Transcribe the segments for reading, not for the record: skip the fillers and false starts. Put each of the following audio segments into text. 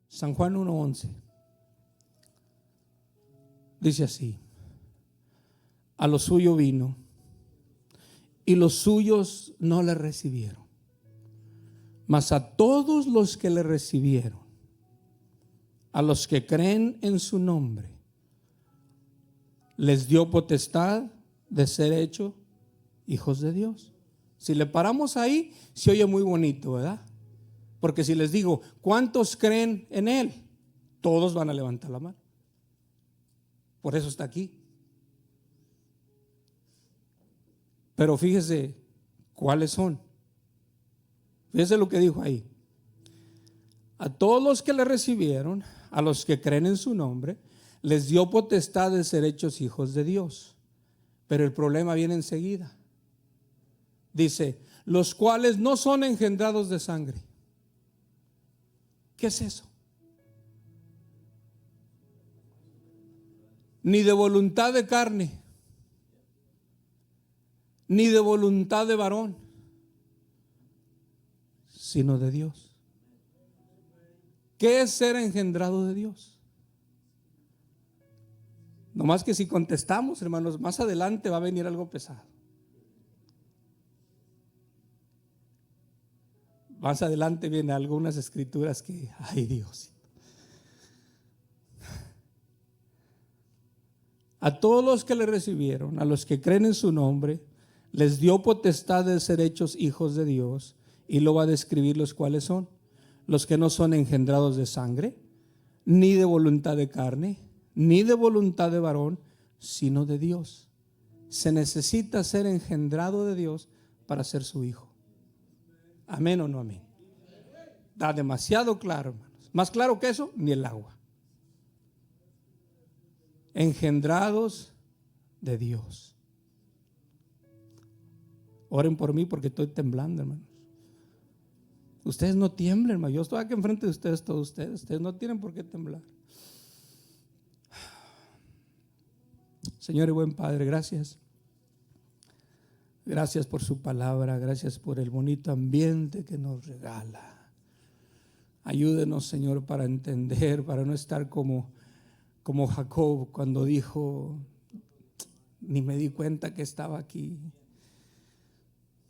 San Juan 1:11 dice así: a lo suyo vino y los suyos no le recibieron, mas a todos los que le recibieron, a los que creen en su nombre, les dio potestad de ser hechos hijos de Dios. Si le paramos ahí, se oye muy bonito, ¿verdad? Porque si les digo, ¿cuántos creen en Él? Todos van a levantar la mano. Por eso está aquí. Pero fíjese cuáles son. Fíjese lo que dijo ahí: a todos los que le recibieron, a los que creen en su nombre, les dio potestad de ser hechos hijos de Dios. Pero el problema viene enseguida. Dice, los cuales no son engendrados de sangre. ¿Qué es eso? Ni de voluntad de carne, ni de voluntad de varón, sino de Dios. ¿Qué es ser engendrado de Dios? No más que si contestamos, hermanos, más adelante va a venir algo pesado. Más adelante vienen algunas escrituras que, ay Dios. A todos los que le recibieron, a los que creen en su nombre, les dio potestad de ser hechos hijos de Dios. Y lo va a describir los cuales son: los que no son engendrados de sangre, ni de voluntad de carne, ni de voluntad de varón, sino de Dios. Se necesita ser engendrado de Dios para ser su hijo. ¿Amén o no amén? Da demasiado claro, hermanos. Más claro que eso, ni el agua. Engendrados de Dios. Oren por mí porque estoy temblando, hermanos. Ustedes no tiemblen, hermano. Yo estoy aquí enfrente de ustedes, todos ustedes. Ustedes no tienen por qué temblar. Señor y buen Padre, gracias. Gracias por su palabra. Gracias por el bonito ambiente que nos regala. Ayúdenos, Señor, para entender, para no estar como Jacob cuando dijo, ni me di cuenta que estaba aquí.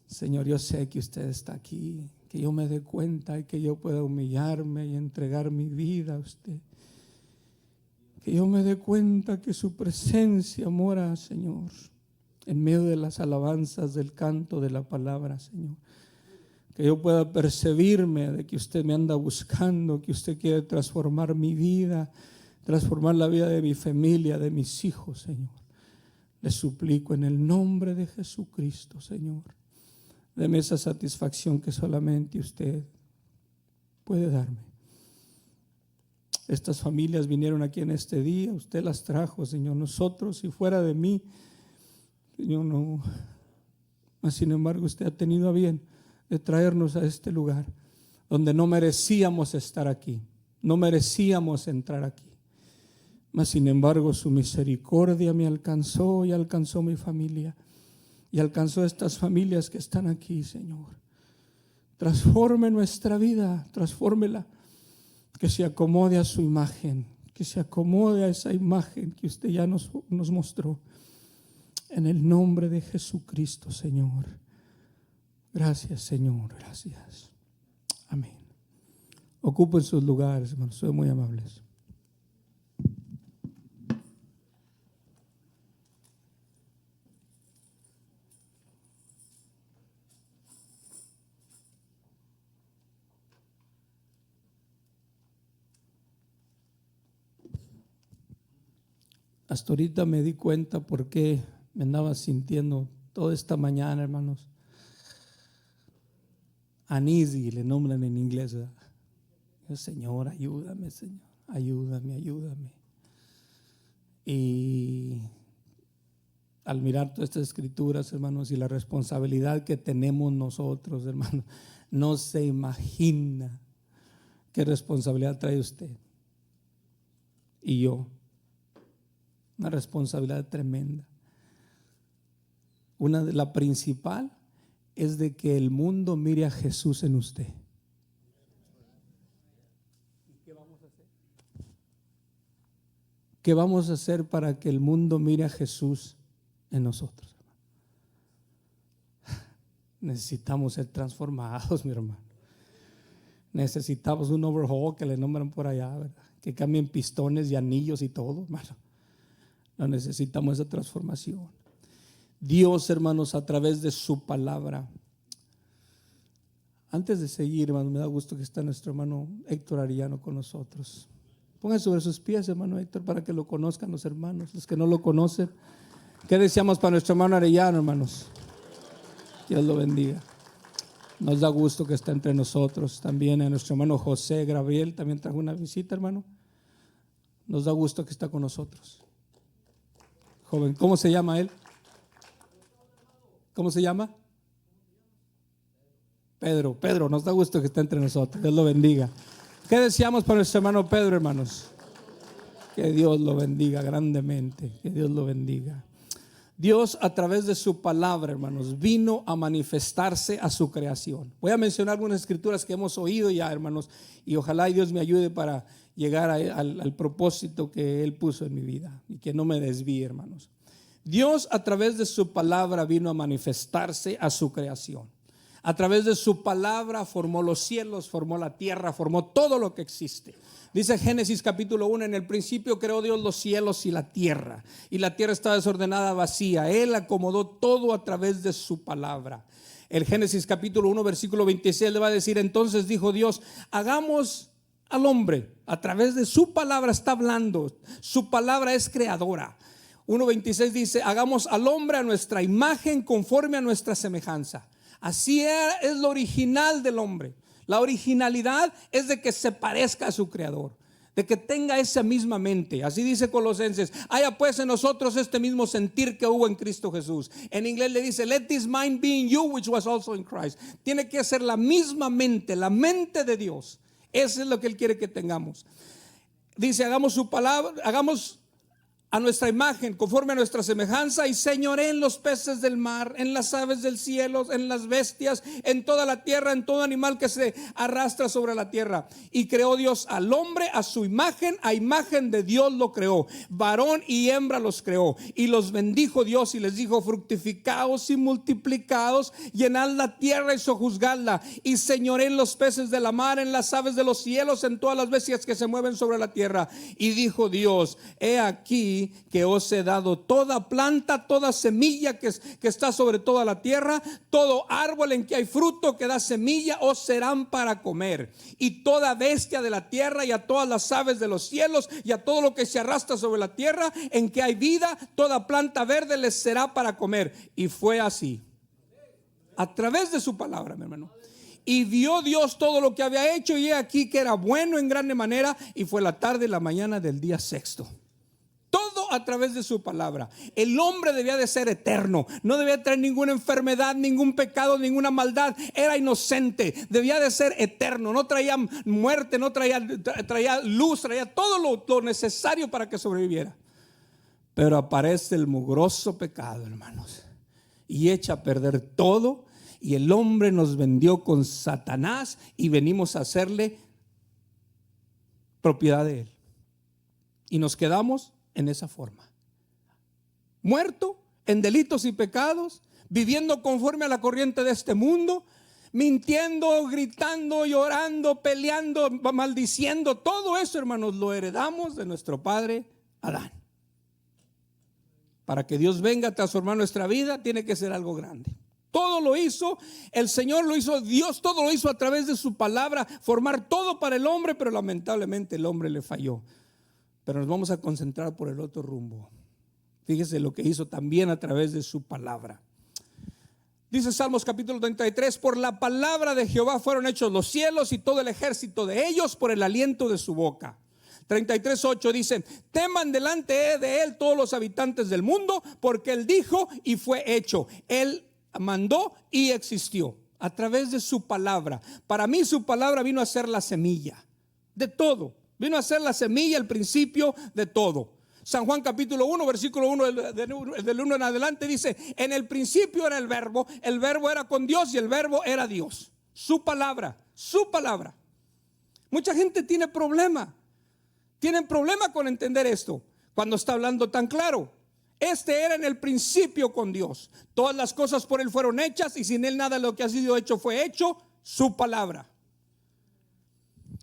Señor, yo sé que usted está aquí, que yo me dé cuenta y que yo pueda humillarme y entregar mi vida a usted. Que yo me dé cuenta que su presencia mora, Señor, en medio de las alabanzas, del canto de la palabra, Señor. Que yo pueda percibirme de que usted me anda buscando, que usted quiere transformar mi vida, transformar la vida de mi familia, de mis hijos, Señor. Le suplico en el nombre de Jesucristo, Señor. Deme esa satisfacción que solamente usted puede darme. Estas familias vinieron aquí en este día, usted las trajo, Señor. Nosotros, si fuera de mí, Señor, no. Mas sin embargo, usted ha tenido a bien de traernos a este lugar donde no merecíamos estar aquí, no merecíamos entrar aquí. Mas sin embargo, su misericordia me alcanzó y alcanzó mi familia. Y alcanzó estas familias que están aquí, Señor. Transforme nuestra vida, transfórmela, que se acomode a su imagen, que se acomode a esa imagen que usted ya nos mostró. En el nombre de Jesucristo, Señor. Gracias, Señor, gracias. Amén. Ocupen sus lugares, hermanos, soy muy amables. Hasta ahorita me di cuenta por qué me andaba sintiendo toda esta mañana, hermanos. Uneasy le nombran en inglés, ¿verdad? Señor, ayúdame, Señor, ayúdame. Y al mirar todas estas escrituras, hermanos, y la responsabilidad que tenemos nosotros, hermanos, no se imagina qué responsabilidad trae usted y yo. Una responsabilidad tremenda. Una de la principal es de que el mundo mire a Jesús en usted. ¿Qué vamos a hacer? ¿Qué vamos a hacer para que el mundo mire a Jesús en nosotros? Necesitamos ser transformados, mi hermano. Necesitamos un overhaul que le nombran por allá, ¿verdad? Que cambien pistones y anillos y todo, hermano. No necesitamos esa transformación. Dios, hermanos, a través de su palabra. Antes de seguir, hermano, me da gusto que está nuestro hermano Héctor Arellano con nosotros. Pongan sobre sus pies, hermano Héctor, para que lo conozcan los hermanos, los que no lo conocen. ¿Qué deseamos para nuestro hermano Arellano, hermanos? Dios lo bendiga. Nos da gusto que está entre nosotros. También a nuestro hermano José Gabriel, también trajo una visita, hermano. Nos da gusto que está con nosotros. Joven, ¿cómo se llama él? ¿Cómo se llama? Pedro, nos da gusto que está entre nosotros. Dios lo bendiga. ¿Qué deseamos para nuestro hermano Pedro, hermanos? Que Dios lo bendiga grandemente. Que Dios lo bendiga. Dios, a través de su palabra, hermanos, vino a manifestarse a su creación. Voy a mencionar algunas escrituras que hemos oído ya, hermanos, y ojalá Dios me ayude para llegar al propósito que Él puso en mi vida y que no me desvíe, hermanos. Dios, a través de su palabra, vino a manifestarse a su creación. A través de su palabra formó los cielos, formó la tierra, formó todo lo que existe. Dice Génesis capítulo 1, en el principio creó Dios los cielos y la tierra estaba desordenada, vacía. Él acomodó todo a través de su palabra. El Génesis capítulo 1 versículo 26 le va a decir: entonces dijo Dios, hagamos al hombre. A través de su palabra está hablando. Su palabra es creadora. 1:26 dice: hagamos al hombre a nuestra imagen, conforme a nuestra semejanza. Así es lo original del hombre. La originalidad es de que se parezca a su creador, de que tenga esa misma mente. Así dice Colosenses: haya pues en nosotros este mismo sentir que hubo en Cristo Jesús. En inglés le dice: let this mind be in you which was also in Christ. Tiene que ser la misma mente, la mente de Dios. Eso es lo que Él quiere que tengamos. Dice: hagamos su palabra, hagamos a nuestra imagen, conforme a nuestra semejanza, y señoré en los peces del mar, en las aves del cielo, en las bestias, en toda la tierra, en todo animal que se arrastra sobre la tierra. Y creó Dios al hombre a su imagen, a imagen de Dios lo creó, varón y hembra los creó. Y los bendijo Dios y les dijo: fructificaos y multiplicaos, llenad la tierra y sojuzgadla, y señoré en los peces de la mar, en las aves de los cielos, en todas las bestias que se mueven sobre la tierra. Y dijo Dios: he aquí que os he dado toda planta, toda semilla que está sobre toda la tierra, todo árbol en que hay fruto que da semilla os serán para comer, y toda bestia de la tierra, y a todas las aves de los cielos, y a todo lo que se arrastra sobre la tierra en que hay vida, toda planta verde les será para comer. Y fue así, a través de su palabra, mi hermano. Y vio Dios todo lo que había hecho, y he aquí que era bueno en grande manera, y fue la tarde y la mañana del día sexto. Todo a través de su palabra. El hombre debía de ser eterno. No debía traer ninguna enfermedad, ningún pecado, ninguna maldad. Era inocente. Debía de ser eterno. No traía muerte, no traía luz, traía todo lo necesario para que sobreviviera. Pero aparece el mugroso pecado, hermanos, y echa a perder todo. Y el hombre nos vendió con Satanás, y venimos a hacerle propiedad de él. Y nos quedamos en esa forma, muerto en delitos y pecados, viviendo conforme a la corriente de este mundo, mintiendo, gritando, llorando, peleando, maldiciendo. Todo eso, hermanos, lo heredamos de nuestro padre Adán. Para que Dios venga a transformar nuestra vida, tiene que ser algo grande. Todo lo hizo, el Señor lo hizo, Dios todo lo hizo a través de su palabra, formar todo para el hombre, pero lamentablemente el hombre le falló. Pero nos vamos a concentrar por el otro rumbo. Fíjese lo que hizo también a través de su palabra. Dice Salmos capítulo 33: por la palabra de Jehová fueron hechos los cielos, y todo el ejército de ellos por el aliento de su boca. 33:8 dice: teman delante de él todos los habitantes del mundo, porque él dijo y fue hecho. Él mandó y existió a través de su palabra. Para mí su palabra vino a ser la semilla de todo. Vino a ser la semilla, el principio de todo. San Juan capítulo 1 versículo 1 del 1 en adelante dice: en el principio era el verbo era con Dios, y el verbo era Dios. Su palabra, su palabra. Mucha gente tiene problema. Tienen problema con entender esto cuando está hablando tan claro. Este era en el principio con Dios. Todas las cosas por Él fueron hechas y sin Él nada de lo que ha sido hecho fue hecho. Su palabra.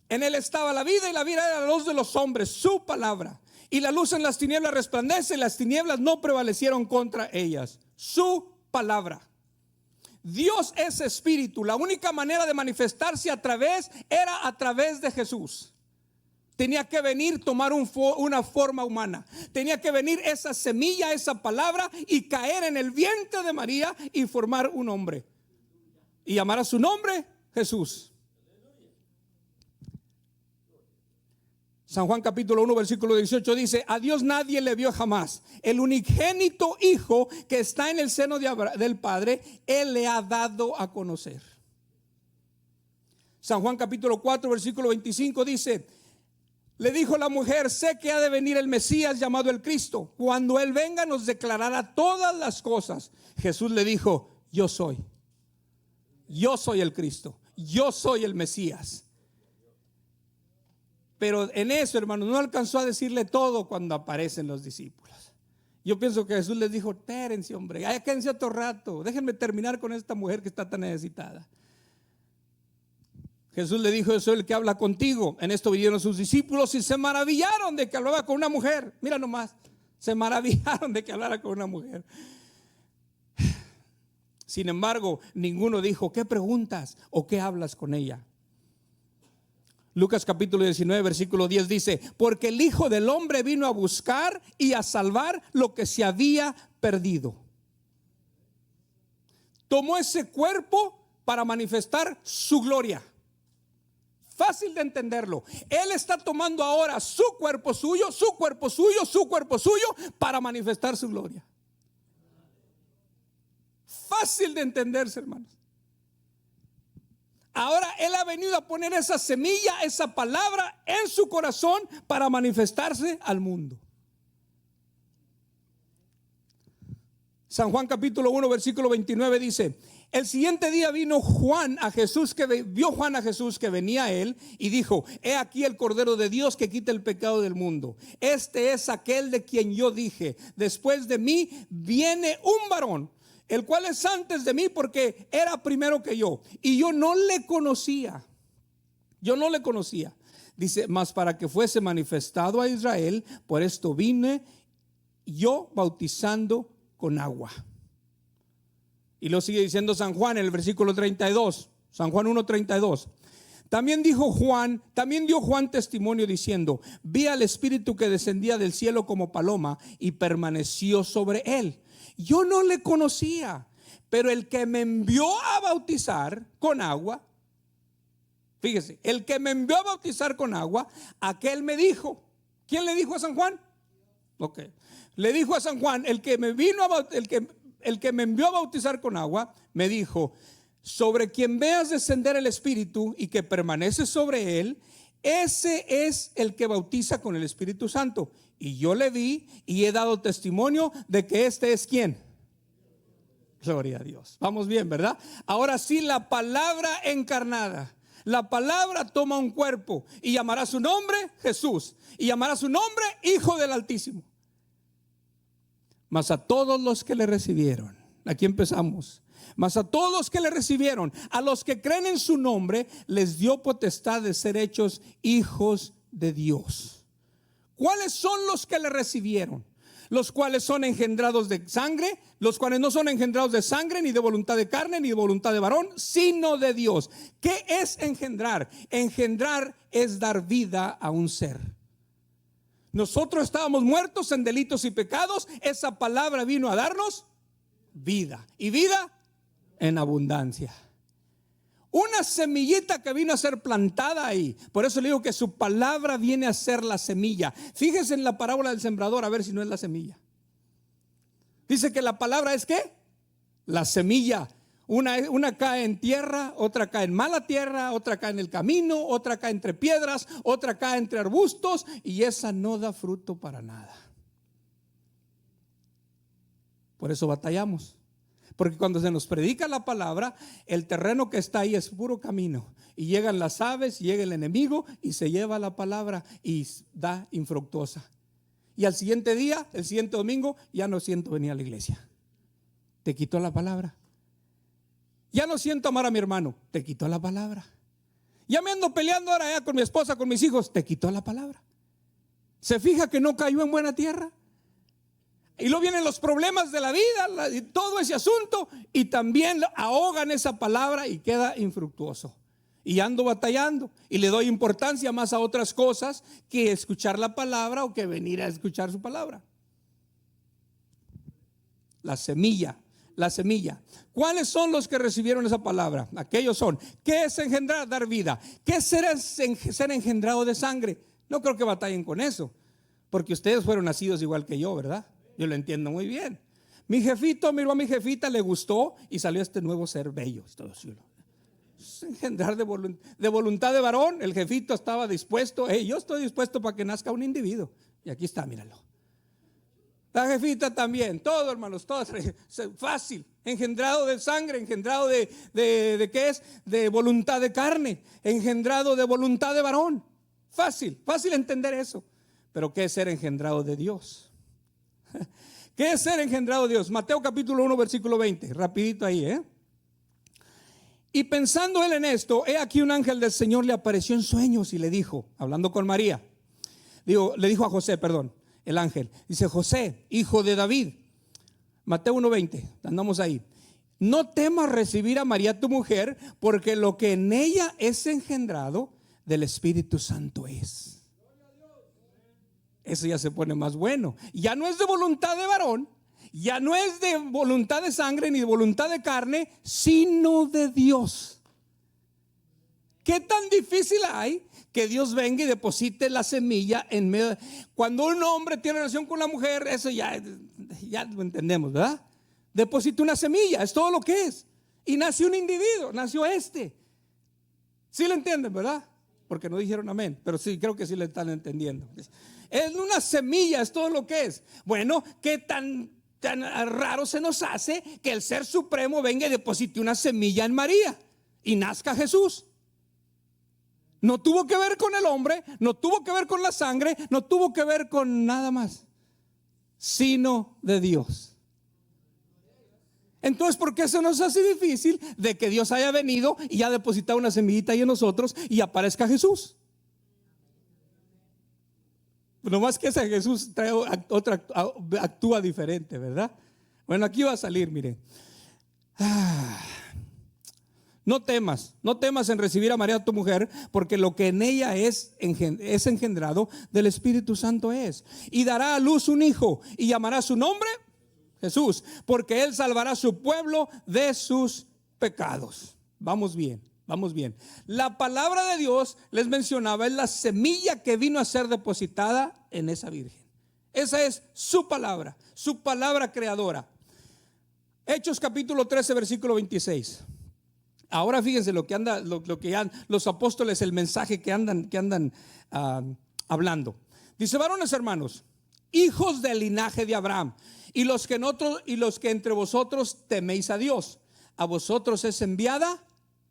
En Él estaba la vida y la vida era la luz de los hombres. Su palabra. Y la luz en las tinieblas resplandece y las tinieblas no prevalecieron contra ellas. Su palabra. Dios es espíritu. La única manera de manifestarse era a través de Jesús. Tenía que venir, tomar una forma humana. Tenía que venir esa semilla, esa palabra, y caer en el vientre de María y formar un hombre. Y llamar a su nombre Jesús. San Juan capítulo 1 versículo 18 dice: a Dios nadie le vio jamás. El unigénito Hijo que está en el seno del Padre, Él le ha dado a conocer. San Juan capítulo 4 versículo 25 dice: le dijo la mujer: sé que ha de venir el Mesías llamado el Cristo. Cuando Él venga nos declarará todas las cosas. Jesús le dijo: yo soy el Cristo, yo soy el Mesías. Pero en eso, hermanos, no alcanzó a decirle todo cuando aparecen los discípulos. Yo pienso que Jesús les dijo: espérense, hombre, quédense otro rato, déjenme terminar con esta mujer que está tan necesitada. Jesús le dijo: yo soy el que habla contigo. En esto vinieron sus discípulos y se maravillaron de que hablaba con una mujer. Mira nomás, se maravillaron de que hablara con una mujer. Sin embargo, ninguno dijo: ¿qué preguntas o qué hablas con ella? Lucas capítulo 19 versículo 10 dice: porque el Hijo del Hombre vino a buscar y a salvar lo que se había perdido. Tomó ese cuerpo para manifestar su gloria. Fácil de entenderlo. Él está tomando ahora su cuerpo suyo, su cuerpo suyo, su cuerpo suyo, para manifestar su gloria. Fácil de entenderse, hermanos. Ahora Él ha venido a poner esa semilla, esa palabra en su corazón para manifestarse al mundo. San Juan capítulo 1 versículo 29 dice: el siguiente día vino vio Juan a Jesús que venía a él y dijo: he aquí el Cordero de Dios que quita el pecado del mundo. Este es aquel de quien yo dije: después de mí viene un varón, el cual es antes de mí, porque era primero que yo. Y yo no le conocía. Dice: mas para que fuese manifestado a Israel, por esto vine yo bautizando con agua. Y lo sigue diciendo San Juan en el versículo 32. San Juan 1:32. También dio Juan testimonio diciendo: vi al Espíritu que descendía del cielo como paloma y permaneció sobre él. Yo no le conocía, pero el que me envió a bautizar con agua, fíjese, el que me envió a bautizar con agua, aquel me dijo. ¿Quién le dijo a San Juan? Ok. Le dijo a San Juan: el que me envió a bautizar con agua, me dijo: sobre quien veas descender el Espíritu y que permanece sobre él, ese es el que bautiza con el Espíritu Santo. Y yo le vi y he dado testimonio de que este es ¿quién? Gloria a Dios. Vamos bien, ¿verdad? Ahora sí, la palabra encarnada. La palabra toma un cuerpo y llamará su nombre Jesús, y llamará su nombre Hijo del Altísimo. Mas a todos los que le recibieron, aquí empezamos. Mas a todos los que le recibieron, a los que creen en su nombre, les dio potestad de ser hechos hijos de Dios. ¿Cuáles son los que le recibieron? Los cuales son engendrados de sangre, los cuales no son engendrados de sangre, ni de voluntad de carne, ni de voluntad de varón, sino de Dios. ¿Qué es engendrar? Engendrar es dar vida a un ser. Nosotros estábamos muertos en delitos y pecados. Esa palabra vino a darnos vida, y vida en abundancia. Una semillita que vino a ser plantada ahí. Por eso le digo que su palabra viene a ser la semilla. Fíjese en la parábola del sembrador, a ver si no es la semilla. Dice que la palabra es ¿qué? La semilla. Una cae en tierra, otra cae en mala tierra, otra cae en el camino, otra cae entre piedras, otra cae entre arbustos, y esa no da fruto para nada. Por eso batallamos. Porque cuando se nos predica la palabra, el terreno que está ahí es puro camino. Y llegan las aves, llega el enemigo y se lleva la palabra y da infructuosa. Y al siguiente día, el siguiente domingo, ya no siento venir a la iglesia. Te quitó la palabra. Ya no siento amar a mi hermano. Te quitó la palabra. Ya me ando peleando ahora ya con mi esposa, con mis hijos. Te quitó la palabra. ¿Se fija que no cayó en buena tierra? Y luego vienen los problemas de la vida y todo ese asunto, y también ahogan esa palabra y queda infructuoso. Y ando batallando y le doy importancia más a otras cosas que escuchar la palabra o que venir a escuchar su palabra. La semilla. ¿Cuáles son los que recibieron esa palabra? Aquellos son. ¿Qué es engendrar? Dar vida. ¿Qué es ser engendrado de sangre? No creo que batallen con eso, porque ustedes fueron nacidos igual que yo, ¿verdad? Yo lo entiendo muy bien. Mi jefito miró a mi jefita, le gustó y salió este nuevo ser bello. Es engendrar de voluntad de varón. El jefito estaba dispuesto. Yo estoy dispuesto para que nazca un individuo. Y aquí está, míralo. La jefita también. Todo, hermanos, todo fácil. Engendrado de sangre, engendrado de ¿qué es? De voluntad de carne, engendrado de voluntad de varón. Fácil entender eso. Pero ¿qué es ser engendrado de Dios? ¿Qué es ser engendrado de Dios? Mateo capítulo 1 versículo 20, rapidito ahí, Y pensando él en esto, he aquí un ángel del Señor le apareció en sueños y le dijo, hablando con María, le dijo a José, el ángel, dice: José, hijo de David, Mateo 1:20, andamos ahí, no temas recibir a María tu mujer, porque lo que en ella es engendrado del Espíritu Santo es. Eso ya se pone más bueno. Ya no es de voluntad de varón, ya no es de voluntad de sangre ni de voluntad de carne, sino de Dios. ¿Qué tan difícil hay que Dios venga y deposite la semilla en medio? Cuando un hombre tiene relación con la mujer, eso ya lo entendemos, ¿verdad? Deposita una semilla, es todo lo que es. Y nació un individuo, nació este. ¿Sí lo entienden, verdad? Porque no dijeron amén, pero sí, creo que sí le están entendiendo. Es una semilla, es todo lo que es. Bueno, ¿qué tan raro se nos hace que el Ser Supremo venga y deposite una semilla en María y nazca Jesús? No tuvo que ver con el hombre, no tuvo que ver con la sangre, no tuvo que ver con nada más, sino de Dios. Entonces, ¿por qué se nos hace difícil de que Dios haya venido y haya depositado una semillita ahí en nosotros y aparezca Jesús? No más que ese Jesús trae otra, actúa diferente, ¿verdad? Bueno, aquí va a salir, mire. No temas en recibir a María tu mujer, porque lo que en ella es engendrado del Espíritu Santo es. Y dará a luz un hijo y llamará su nombre Jesús, porque él salvará a su pueblo de sus pecados. Vamos bien. La palabra de Dios, les mencionaba, es la semilla que vino a ser depositada en esa virgen. Esa es su palabra creadora. Hechos capítulo 13 versículo 26. Ahora fíjense lo que anda, lo que los apóstoles, el mensaje que andan hablando. Dice: varones hermanos, hijos del linaje de Abraham, y los que entre vosotros teméis a Dios, a vosotros es enviada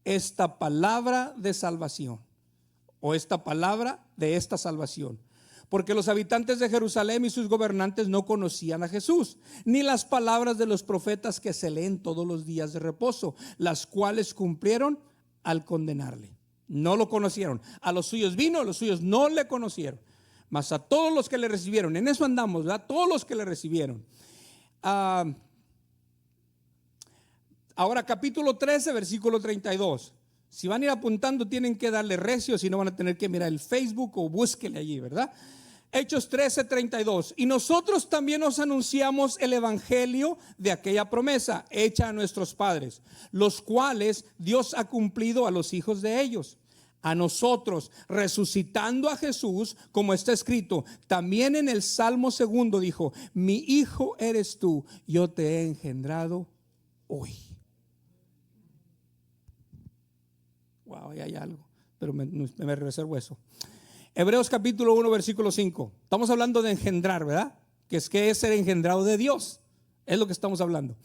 esta palabra de salvación, o esta palabra de esta salvación, porque los habitantes de Jerusalén y sus gobernantes no conocían a Jesús, ni las palabras de los profetas que se leen todos los días de reposo, las cuales cumplieron al condenarle. No lo conocieron. A los suyos vino, a los suyos no le conocieron, mas a todos los que le recibieron, en eso andamos, ¿verdad? Todos los que le recibieron. Ahora capítulo 13 versículo 32. Si van a ir apuntando, tienen que darle recio, si no van a tener que mirar el Facebook o búsquele allí, ¿verdad? Hechos 13, 32. Y nosotros también os anunciamos el evangelio de aquella promesa hecha a nuestros padres, los cuales Dios ha cumplido a los hijos de ellos. A nosotros, resucitando a Jesús, como está escrito también en el Salmo 2, dijo: mi hijo eres tú, yo te he engendrado hoy. Wow, ahí hay algo, pero me reservo eso. Hebreos capítulo 1 versículo 5. Estamos hablando de engendrar, ¿verdad? Que es ser engendrado de Dios. Es lo que estamos hablando.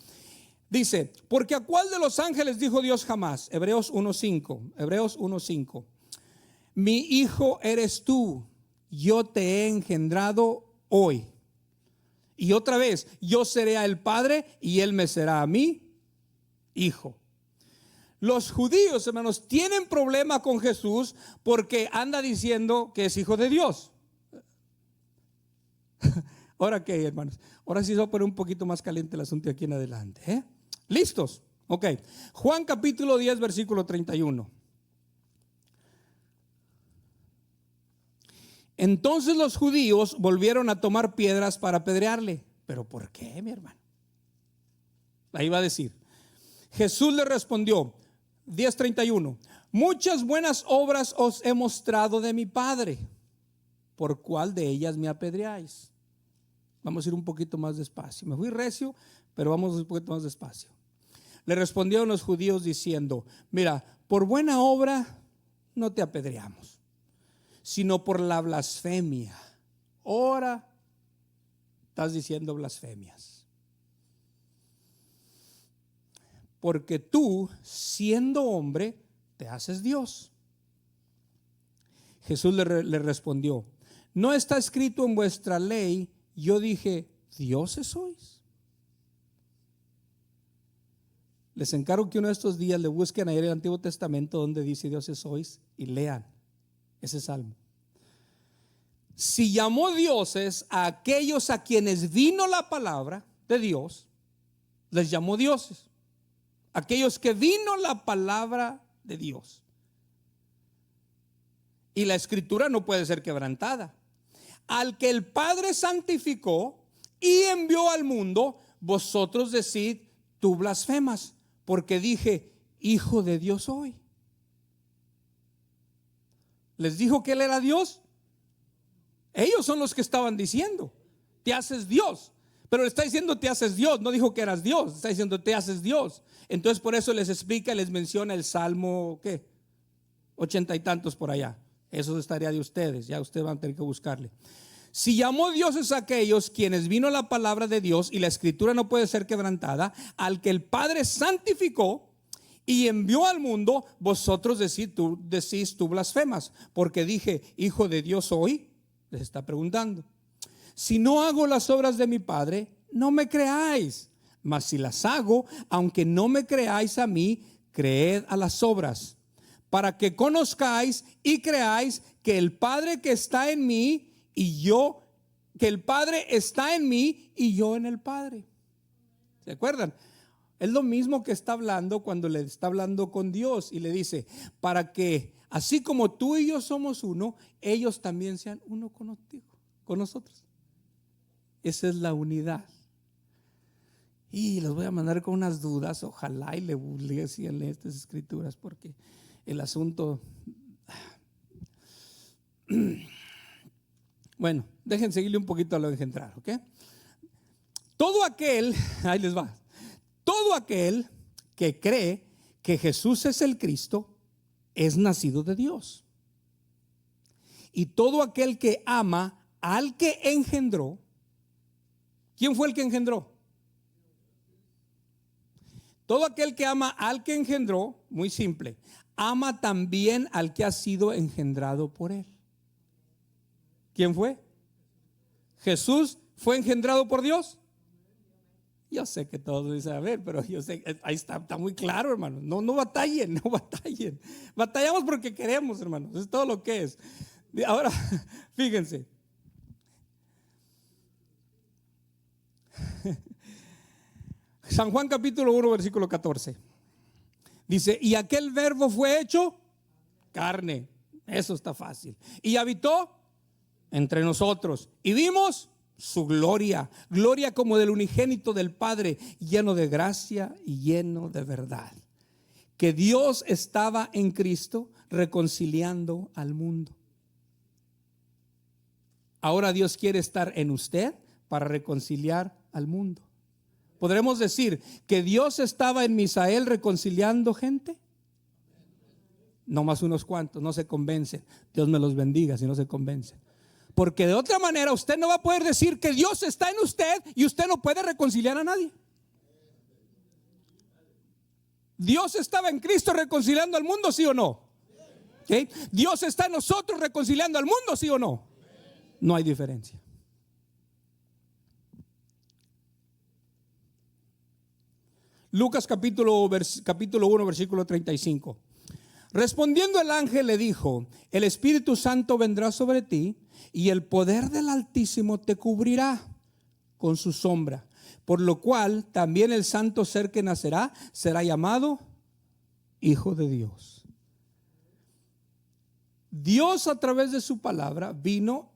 Dice, porque a cuál de los ángeles dijo Dios jamás. Hebreos 1:5. Mi hijo eres tú, yo te he engendrado hoy. Y otra vez, yo seré a el padre y él me será a mí hijo. Los judíos, hermanos, tienen problema con Jesús porque anda diciendo que es hijo de Dios. Ahora qué, hermanos, ahora sí se va a poner un poquito más caliente el asunto de aquí en adelante, ¿eh? ¿Listos? Ok. Juan capítulo 10, versículo 31. Entonces los judíos volvieron a tomar piedras para apedrearle. ¿Pero por qué, mi hermano? Ahí va a decir. Jesús le respondió, 10:31. Muchas buenas obras os he mostrado de mi Padre. ¿Por cuál de ellas me apedreáis? Vamos a ir un poquito más despacio. Me fui recio, pero vamos un poquito más despacio. Le respondieron los judíos diciendo, mira, por buena obra no te apedreamos, sino por la blasfemia. Ahora estás diciendo blasfemias. Porque tú, siendo hombre, te haces Dios. Jesús le respondió, ¿no está escrito en vuestra ley? Yo dije, ¿dioses sois? Les encargo que uno de estos días le busquen ahí en el Antiguo Testamento donde dice dioses sois y lean ese salmo. Si llamó dioses a aquellos a quienes vino la palabra de Dios, les llamó dioses. Aquellos que vino la palabra de Dios. Y la escritura no puede ser quebrantada. Al que el Padre santificó y envió al mundo, vosotros decid, tú blasfemas, porque dije, hijo de Dios soy. ¿Les dijo que él era Dios? Ellos son los que estaban diciendo, te haces Dios. Pero le está diciendo te haces Dios, no dijo que eras Dios, está diciendo te haces Dios. Entonces por eso les explica, les menciona el Salmo, ¿qué? 80 y tantos por allá. Eso es tarea de ustedes, ya ustedes van a tener que buscarle. Si llamó dioses a aquellos quienes vino la palabra de Dios y la escritura no puede ser quebrantada, al que el Padre santificó y envió al mundo, vosotros decís tú blasfemas, porque dije, hijo de Dios soy. Les está preguntando. Si no hago las obras de mi Padre, no me creáis. Mas si las hago, aunque no me creáis a mí, creed a las obras, para que conozcáis y creáis que el Padre que está en mí y yo, que el Padre está en mí y yo en el Padre. ¿Se acuerdan? Es lo mismo que está hablando cuando le está hablando con Dios y le dice, para que así como tú y yo somos uno, ellos también sean uno contigo, con nosotros. Esa es la unidad. Y los voy a mandar con unas dudas, ojalá y le sigan estas escrituras, porque el asunto, bueno, dejen seguirle un poquito a lo engendrar, ¿ok? Todo aquel, ahí les va, todo aquel que cree que Jesús es el Cristo es nacido de Dios. Y todo aquel que ama al que engendró, ¿quién fue el que engendró? Todo aquel que ama al que engendró, muy simple, ama también al que ha sido engendrado por él. ¿Quién fue? ¿Jesús fue engendrado por Dios? Yo sé que todos dicen, a ver, pero yo sé, ahí está muy claro, hermanos. No batallen, no batallen. Batallamos porque queremos, hermanos. Es todo lo que es. Ahora, fíjense. San Juan capítulo 1 versículo 14 dice, y aquel verbo fue hecho carne. Eso está fácil. Y habitó entre nosotros y vimos su gloria, gloria como del unigénito del Padre, lleno de gracia y lleno de verdad. Que Dios estaba en Cristo reconciliando al mundo. Ahora Dios quiere estar en usted para reconciliar al mundo. ¿Podremos decir que Dios estaba en Misael reconciliando gente? No más unos cuantos, no se convencen. Dios me los bendiga si no se convencen. Porque de otra manera usted no va a poder decir que Dios está en usted y usted no puede reconciliar a nadie. ¿Dios estaba en Cristo reconciliando al mundo, sí o no? ¿Okay? ¿Dios está en nosotros reconciliando al mundo, sí o no? No hay diferencia. Lucas capítulo 1 versículo 35. Respondiendo el ángel le dijo: el Espíritu Santo vendrá sobre ti y el poder del Altísimo te cubrirá con su sombra, por lo cual también el santo ser que nacerá será llamado Hijo de Dios. Dios, a través de su palabra, vino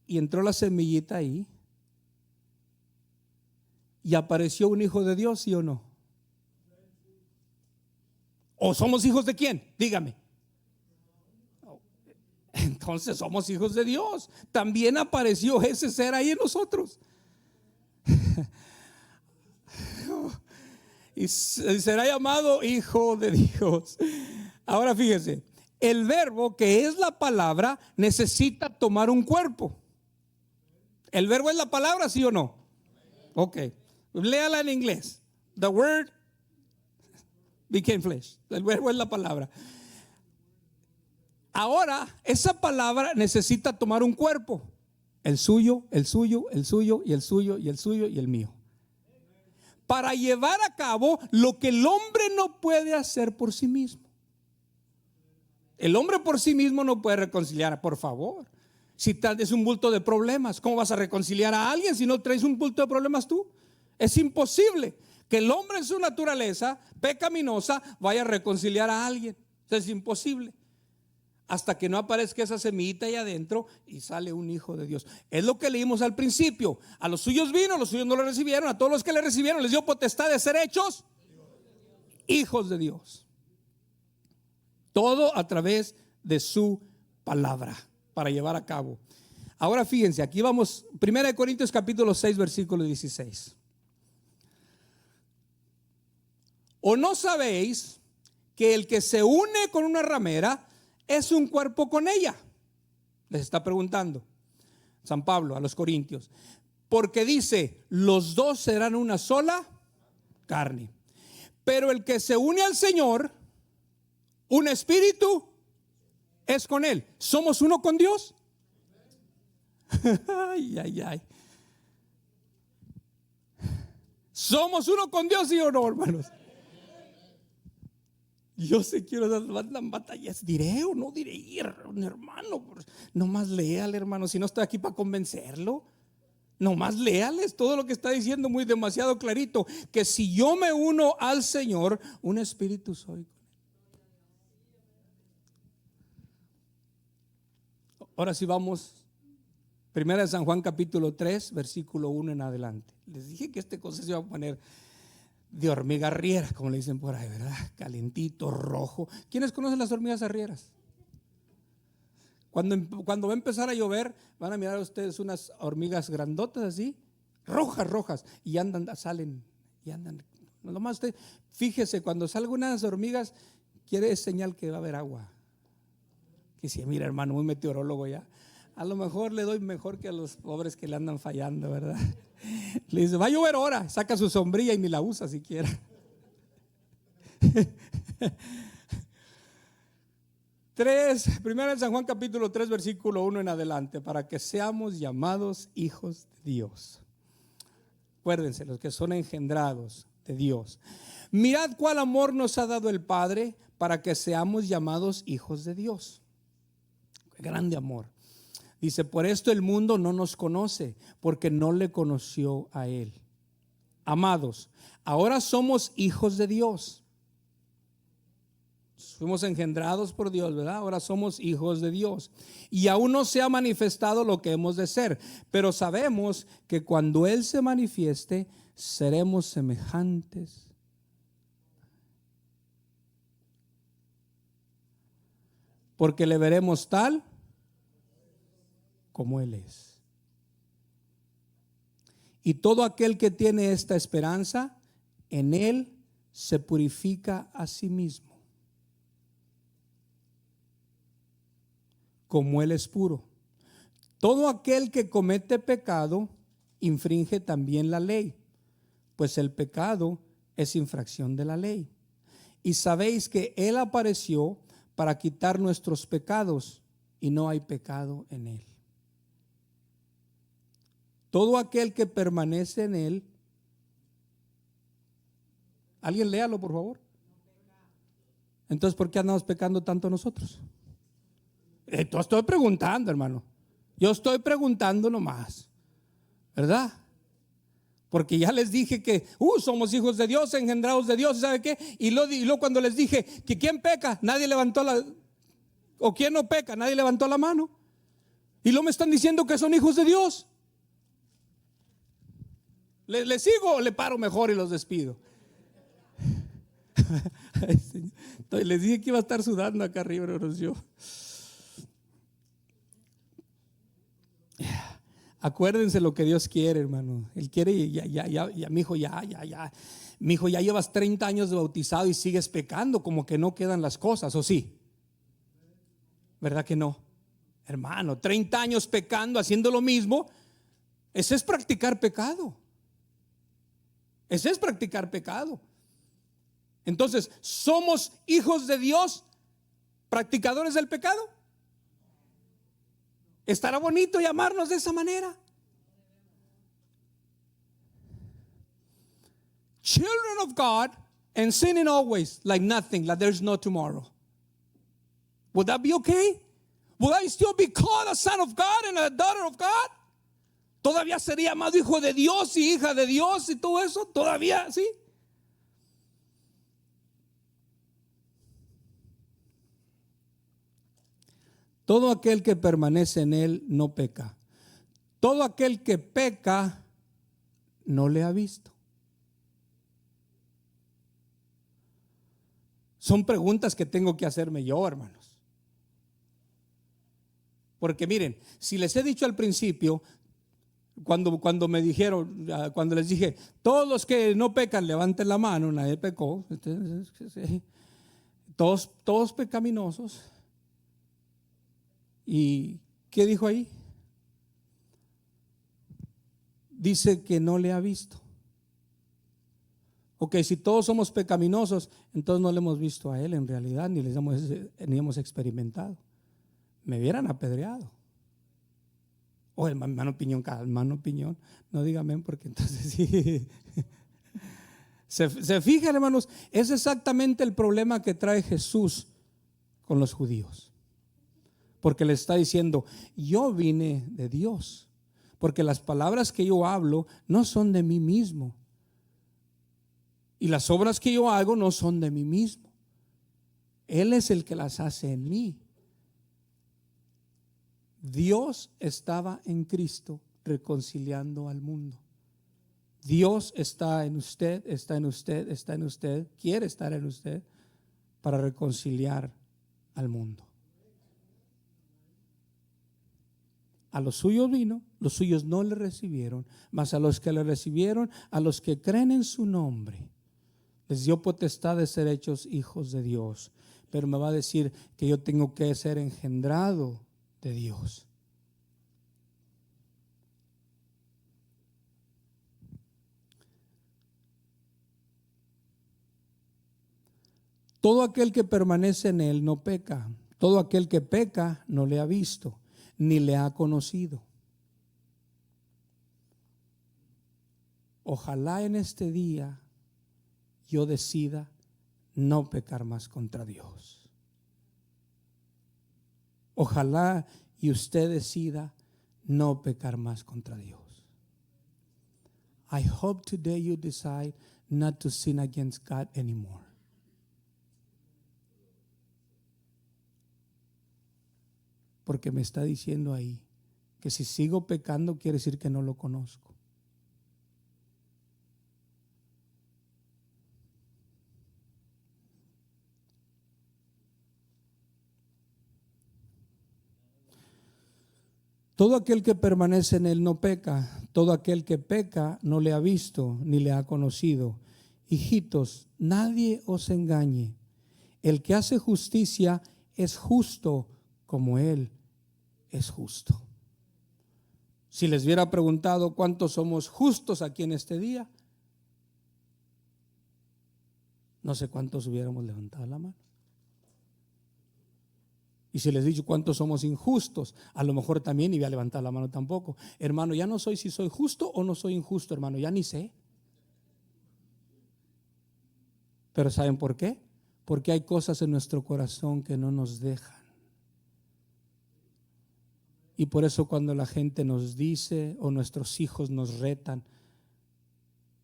y entró la semillita ahí y apareció un hijo de Dios, ¿sí o no? ¿O somos hijos de quién? Dígame. Entonces somos hijos de Dios. También apareció ese ser ahí en nosotros. Y será llamado Hijo de Dios. Ahora fíjese, el verbo, que es la palabra, necesita tomar un cuerpo. ¿El verbo es la palabra, sí o no? Ok, léala en inglés. The word became flesh. El verbo es la palabra. Ahora, esa palabra necesita tomar un cuerpo. El suyo, el suyo, el suyo, y el suyo, y el suyo, y el mío. Para llevar a cabo lo que el hombre no puede hacer por sí mismo. El hombre por sí mismo no puede reconciliar, por favor. Si traes un bulto de problemas, ¿cómo vas a reconciliar a alguien si no traes un bulto de problemas tú? Es imposible que el hombre en su naturaleza pecaminosa vaya a reconciliar a alguien. Es imposible. Hasta que no aparezca esa semillita ahí adentro y sale un hijo de Dios. Es lo que leímos al principio. A los suyos vino, los suyos no lo recibieron. A todos los que le recibieron les dio potestad de ser hechos hijos de Dios. Todo a través de su palabra para llevar a cabo. Ahora fíjense, aquí vamos, 1 Corintios capítulo 6 versículo 16. ¿O no sabéis que el que se une con una ramera es un cuerpo con ella? Les está preguntando San Pablo a los Corintios. Porque dice, los dos serán una sola carne. Pero el que se une al Señor, un espíritu es con Él. ¿Somos uno con Dios? Ay, ay, ay. ¿Somos uno con Dios, sí o no, hermanos? Yo sé que las batallas, diré o no diré, hermano. Nomás léale, hermano. Si no estoy aquí para convencerlo, nomás léales todo lo que está diciendo muy demasiado clarito. Que si yo me uno al Señor, un espíritu soy. Ahora sí vamos. Primera de San Juan capítulo 3 versículo 1 en adelante. Les dije que este cosa se iba a poner de hormiga arriera, como le dicen por ahí, ¿verdad? Calentito, rojo. ¿Quiénes conocen las hormigas arrieras? Cuando va a empezar a llover, van a mirar ustedes unas hormigas grandotas así, rojas, y salen, y andan. Nomás usted, fíjese, cuando salgan unas hormigas, quiere señal que va a haber agua. Que si mira, hermano, muy meteorólogo ya. A lo mejor le doy mejor que a los pobres que le andan fallando, ¿verdad? Le dice, va a llover ahora, saca su sombrilla y ni la usa siquiera. Primero en San Juan capítulo 3 versículo 1 en adelante, para que seamos llamados hijos de Dios. Acuérdense, los que son engendrados de Dios. Mirad cuál amor nos ha dado el Padre para que seamos llamados hijos de Dios. Qué grande amor. Dice, por esto el mundo no nos conoce, porque no le conoció a Él. Amados, ahora somos hijos de Dios. Fuimos engendrados por Dios, ¿verdad? Ahora somos hijos de Dios. Y aún no se ha manifestado lo que hemos de ser, pero sabemos que cuando Él se manifieste, seremos semejantes. Porque le veremos tal como Él es. Y todo aquel que tiene esta esperanza, en Él se purifica a sí mismo, como Él es puro. Todo aquel que comete pecado, infringe también la ley, pues el pecado es infracción de la ley. y sabéis que Él apareció para quitar nuestros pecados y no hay pecado en Él. Todo aquel que permanece en Él. Alguien léalo, por favor. Entonces, ¿por qué andamos pecando tanto nosotros? Estoy preguntando, hermano. Yo estoy preguntando nomás, ¿verdad? Porque ya les dije que somos hijos de Dios, engendrados de Dios, ¿sabe qué? Y luego cuando les dije que quién peca, nadie levantó o quién no peca, nadie levantó la mano. Y luego me están diciendo que son hijos de Dios. ¿Les sigo o le paro mejor y los despido? Entonces, les dije que iba a estar sudando acá arriba, hermanos, yo. Acuérdense lo que Dios quiere, hermano. Él quiere, ya, mi hijo, mi hijo, ya llevas 30 años de bautizado y sigues pecando, como que no quedan las cosas, ¿o sí? ¿Verdad que no? Hermano, 30 años pecando, haciendo lo mismo, ese es practicar pecado. Ese es practicar pecado. Entonces, ¿somos hijos de Dios, practicadores del pecado? ¿Estará bonito llamarnos de esa manera? Children of God and sinning always like nothing, like there's no tomorrow. Would that be okay? Would I still be called a son of God and a daughter of God? ¿Todavía sería llamado hijo de Dios y hija de Dios y todo eso? ¿Todavía sí? Todo aquel que permanece en Él no peca. Todo aquel que peca no le ha visto. Son preguntas que tengo que hacerme yo, hermanos. Porque miren, si les he dicho al principio, cuando me dijeron, cuando les dije, todos los que no pecan, levanten la mano, nadie pecó. Todos pecaminosos. ¿Y qué dijo ahí? Dice que no le ha visto. Ok, si todos somos pecaminosos, entonces no le hemos visto a Él en realidad, ni hemos experimentado. Me hubieran apedreado. O hermano Piñón, hermano Piñón, no dígame porque entonces sí. Se fijan, hermanos, es exactamente el problema que trae Jesús con los judíos. Porque le está diciendo, yo vine de Dios, porque las palabras que yo hablo no son de mí mismo, y las obras que yo hago no son de mí mismo. Él es el que las hace en mí. Dios estaba en Cristo reconciliando al mundo. Dios está en usted, está en usted, está en usted, quiere estar en usted para reconciliar al mundo. A los suyos vino, los suyos no le recibieron, mas a los que le recibieron, a los que creen en su nombre, les dio potestad de ser hechos hijos de Dios. Pero me va a decir que yo tengo que ser engendrado de Dios. Todo aquel que permanece en Él no peca. Todo aquel que peca no le ha visto, ni le ha conocido. Ojalá en este día yo decida no pecar más contra Dios. Ojalá y usted decida no pecar más contra Dios. I hope today you decide not to sin against God anymore. Porque me está diciendo ahí que si sigo pecando quiere decir que no lo conozco. Todo aquel que permanece en Él no peca. Todo aquel que peca no le ha visto ni le ha conocido. Hijitos, nadie os engañe. El que hace justicia es justo como Él es justo. Si les hubiera preguntado cuántos somos justos aquí en este día, no sé cuántos hubiéramos levantado la mano. Y si les digo cuántos somos injustos, a lo mejor también iba a levantar la mano tampoco. Hermano, ya no soy si soy justo o no soy injusto, hermano, ya ni sé. Pero ¿saben por qué? Porque hay cosas en nuestro corazón que no nos dejan. Y por eso cuando la gente nos dice o nuestros hijos nos retan,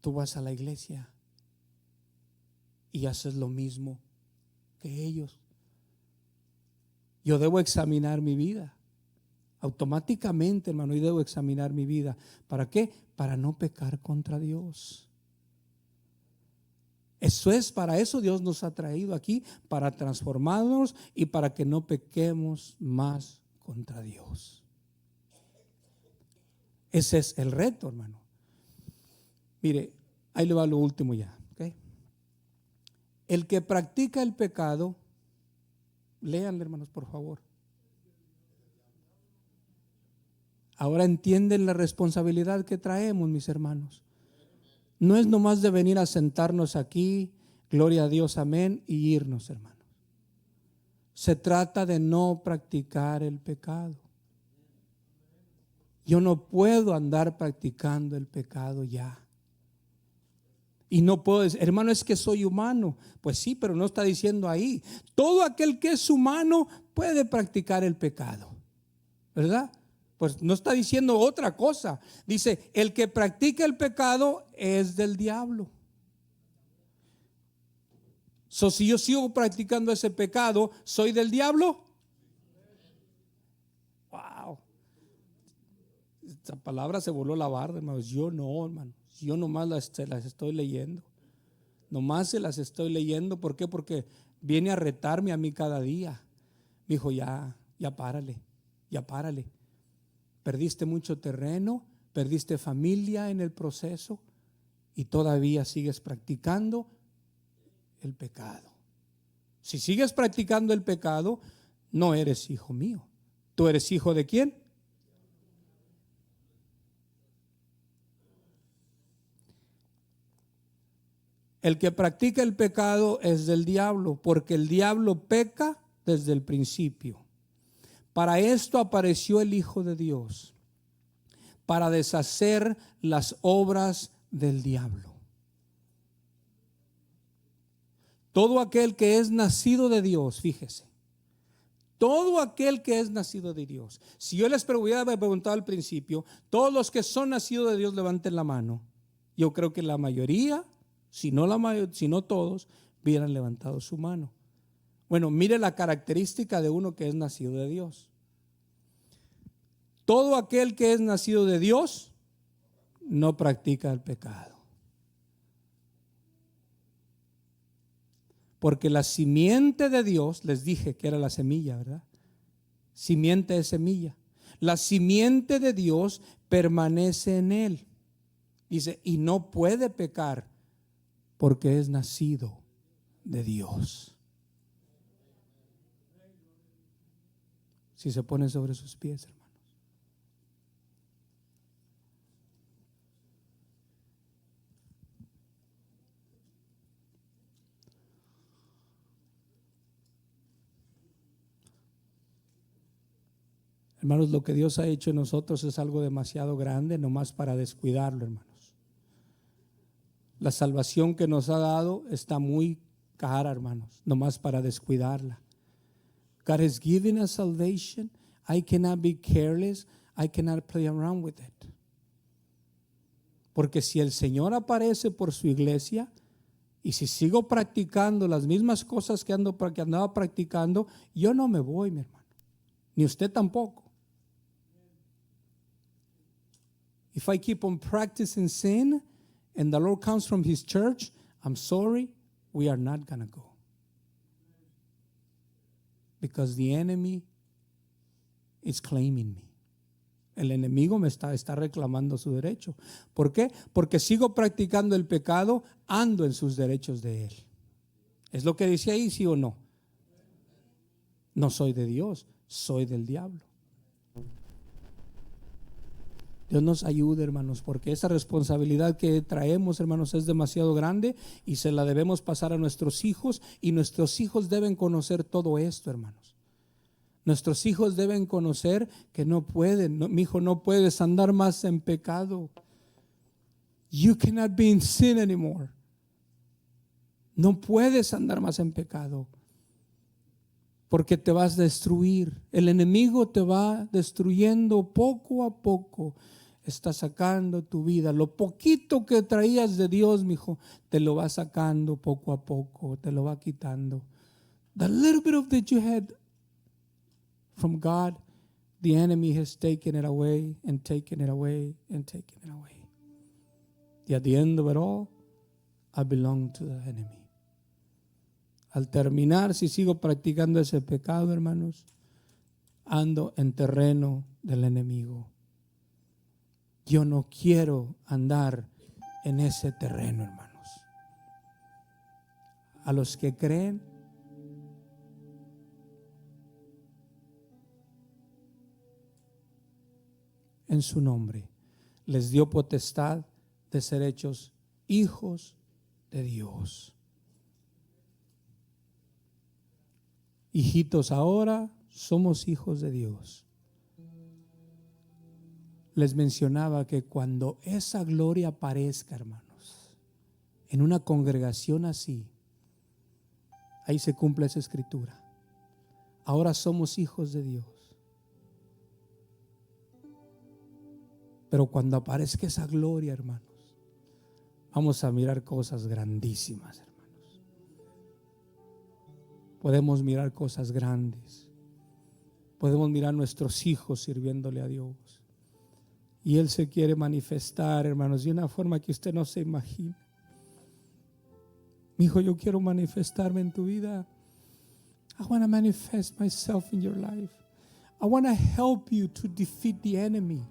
tú vas a la iglesia y haces lo mismo que ellos. Yo debo examinar mi vida. Automáticamente, hermano, yo debo examinar mi vida. ¿Para qué? Para no pecar contra Dios. Para eso Dios nos ha traído aquí, para transformarnos y para que no pequemos más contra Dios. Ese es el reto, hermano. Mire, ahí le va lo último ya, ¿okay? El que practica el pecado, léanle, hermanos, por favor. Ahora entienden la responsabilidad que traemos, mis hermanos. No es nomás de venir a sentarnos aquí, gloria a Dios, amén, y irnos, hermanos. Se trata de no practicar el pecado. Yo no puedo andar practicando el pecado ya. Y no puedo decir, hermano, es que soy humano. Pues sí, pero no está diciendo ahí. Todo aquel que es humano puede practicar el pecado, ¿verdad? Pues no está diciendo otra cosa. Dice, el que practica el pecado es del diablo. Si yo sigo practicando ese pecado, ¿soy del diablo? Wow. Esta palabra se voló la barda, hermanos. Yo no, hermano. Yo nomás las estoy leyendo. Nomás se las estoy leyendo. ¿Por qué? Porque viene a retarme a mí cada día. Me dijo, ya párale. Perdiste mucho terreno, perdiste familia en el proceso y todavía sigues practicando el pecado. Si sigues practicando el pecado, no eres hijo mío. ¿Tú eres hijo de quién? El que practica el pecado es del diablo, porque el diablo peca desde el principio. Para esto apareció el Hijo de Dios, para deshacer las obras del diablo. Todo aquel que es nacido de Dios, fíjese, todo aquel que es nacido de Dios. Si yo les hubiera preguntado al principio, todos los que son nacidos de Dios levanten la mano. Yo creo que la mayoría, si no todos, hubieran levantado su mano. Bueno, mire la característica de uno que es nacido de Dios. Todo aquel que es nacido de Dios no practica el pecado. Porque la simiente de Dios, les dije que era la semilla, ¿verdad? Simiente es semilla. La simiente de Dios permanece en él. Dice, y no puede pecar porque es nacido de Dios. Si se ponen sobre sus pies, hermanos. Hermanos, lo que Dios ha hecho en nosotros es algo demasiado grande, nomás para descuidarlo, hermanos. La salvación que nos ha dado está muy cara, hermanos, nomás para descuidarla. God has given us salvation. I cannot be careless. I cannot play around with it. Porque si el Señor aparece por su iglesia y si sigo practicando las mismas cosas que andaba practicando, yo no me voy, mi hermano. Ni usted tampoco. If I keep on practicing sin and the Lord comes from His church, I'm sorry, we are not going to go. Because the enemy is claiming me. El enemigo me está reclamando su derecho. ¿Por qué? Porque sigo practicando el pecado, ando en sus derechos de él. ¿Es lo que dice ahí, sí o no? No soy de Dios, soy del diablo. Dios nos ayude, hermanos, porque esa responsabilidad que traemos, hermanos, es demasiado grande y se la debemos pasar a nuestros hijos, y nuestros hijos deben conocer todo esto, hermanos. Nuestros hijos deben conocer que no pueden, mi hijo, no puedes andar más en pecado. You cannot be in sin anymore. No puedes andar más en pecado, porque te vas a destruir. El enemigo te va destruyendo poco a poco. Está sacando tu vida. Lo poquito que traías de Dios, mi hijo, te lo va sacando poco a poco, te lo va quitando. The little bit of that you had from God, the enemy has taken it away and taken it away and taken it away. And at the end of it all, I belong to the enemy. Al terminar, si sigo practicando ese pecado, hermanos, ando en terreno del enemigo. Yo no quiero andar en ese terreno, hermanos. A los que creen, en su nombre, les dio potestad de ser hechos hijos de Dios. Hijitos, ahora somos hijos de Dios. Les mencionaba que cuando esa gloria aparezca, hermanos, en una congregación así, ahí se cumple esa escritura. Ahora somos hijos de Dios. Pero cuando aparezca esa gloria, hermanos, vamos a mirar cosas grandísimas, hermanos. Podemos mirar cosas grandes. Podemos mirar a nuestros hijos sirviéndole a Dios. Y Él se quiere manifestar, hermanos, de una forma que usted no se imagina. Mi hijo, yo quiero manifestarme en tu vida. I want to manifest myself in your life. I want to help you to defeat the enemy.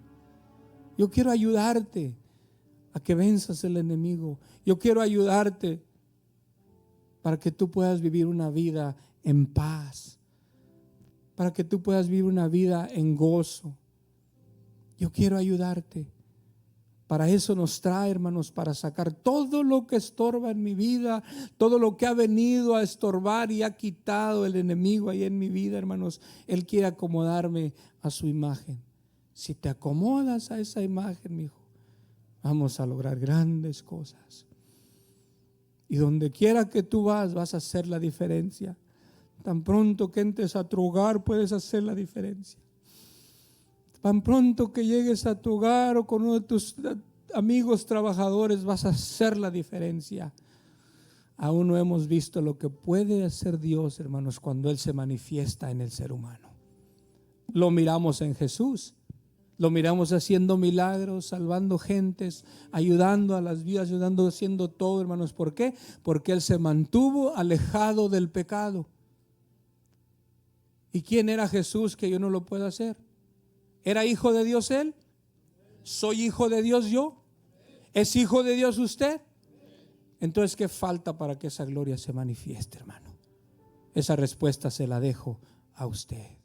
Yo quiero ayudarte a que venzas el enemigo. Yo quiero ayudarte para que tú puedas vivir una vida en paz, para que tú puedas vivir una vida en gozo. Yo quiero ayudarte. Para eso nos trae, hermanos, para sacar todo lo que estorba en mi vida, todo lo que ha venido a estorbar y ha quitado el enemigo ahí en mi vida, hermanos. Él quiere acomodarme a su imagen. Si te acomodas a esa imagen, mi hijo, vamos a lograr grandes cosas. Y donde quiera que tú vas a hacer la diferencia. Tan pronto que entres a tu hogar, puedes hacer la diferencia. Tan pronto que llegues a tu hogar o con uno de tus amigos trabajadores, vas a hacer la diferencia. Aún no hemos visto lo que puede hacer Dios, hermanos, cuando Él se manifiesta en el ser humano. Lo miramos en Jesús. Lo miramos haciendo milagros, salvando gentes, ayudando a las vidas, ayudando, haciendo todo, hermanos. ¿Por qué? Porque Él se mantuvo alejado del pecado. ¿Y quién era Jesús que yo no lo puedo hacer? ¿Era hijo de Dios Él? ¿Soy hijo de Dios yo? ¿Es hijo de Dios usted? Entonces, ¿qué falta para que esa gloria se manifieste, hermano? Esa respuesta se la dejo a usted.